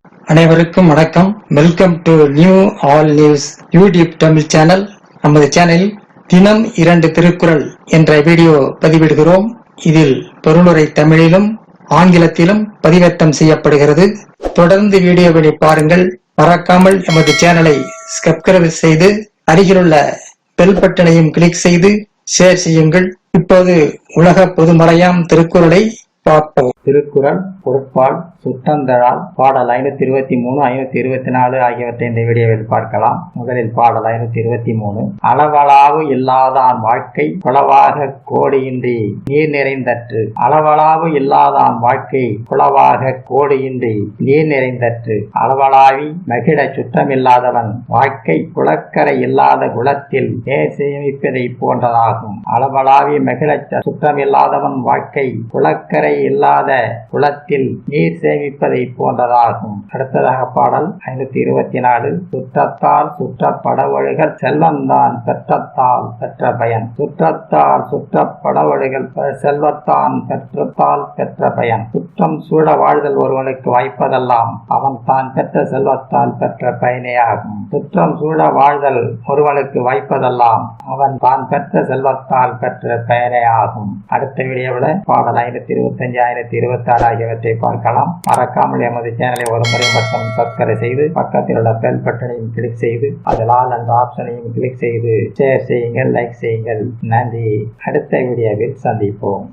அனைவருக்கும் வணக்கம். Welcome to new all news YouTube Tamil channel. நமது சேனலில் தினம் 2 திருக்குறள் என்ற வீடியோ பதிவிடுகிறோம். இதில் பொருளுரை தமிழிலும் ஆங்கிலத்திலும் பதிவேற்றம் செய்யப்படுகிறது. தொடர்ந்து வீடியோவை பாருங்கள். மறக்காமல் எமது சேனலை சப்ஸ்கிரைப் செய்து அருகிலுள்ள பெல் பட்டனையும் கிளிக் செய்து ஷேர் செய்யுங்கள். இப்போது உலக பொதுமறையாம் திருக்குறளை பார்ப்போம். திருக்குறள் பொருட்பால் சுட்டந்தழால் பாடல் 523, 524 ஆகியவற்றை இந்த வீடியோவில் பார்க்கலாம். முதலில் பாடல் 523. அளவளாவு இல்லாதான் வாழ்க்கை குளவாக கோடியின்றி நீர் நிறைந்தற்று. அளவளாவு இல்லாதான் வாழ்க்கை குளவாக கோடியின்றி நீர் நிறைந்தற்று. அளவளாவி மகிழ சுற்றமில்லாதவன் வாழ்க்கை குளக்கரை இல்லாத குளத்தில் நீர் சேமிப்பதை போன்றதாகும். அளவளாவி மகிழ சுற்றமில்லாதவன் வாழ்க்கை குளக்கரை இல்லாத குளத்தில் நீர் சேமிப்பதை போன்றதாகும். அடுத்ததாக பாடல் 524. சுற்றத்தால் சுற்றப்படவழுகல் செல்வந்தான் பெற்றத்தால் பெற்ற பயன். சுற்றத்தால் சுற்றப்படவழுகல் செல்வத்தான் பெற்றத்தால் பெற்ற பயன். சுற்றம் சூழ வாழ்தல் ஒருவனுக்கு வாய்ப்பதெல்லாம் அவன் தான் பெற்ற செல்வத்தால் பெற்ற பயனே ஆகும். சுற்றம் சூழ வாழ்தல் ஒருவனுக்கு வாய்ப்பதெல்லாம் அவன் தான் பெற்ற செல்வத்தால் பெற்ற பயனே ஆகும். அடுத்த வீடியோவில் பாடல் 525, 526 ஆகியவற்றை பார்க்கலாம். மறக்காமல் எமது சேனலை ஒரு முறை மட்டும் சப்ஸ்கிரைப் செய்து பக்கத்தில் உள்ள பெல் பட்டனையும் கிளிக் செய்து அதில் ஆல் என்ற ஆப்ஷனையும் கிளிக் செய்து ஷேர் செய்யுங்கள், லைக் செய்யுங்கள். நன்றி. அடுத்த வீடியோவில் சந்திப்போம்.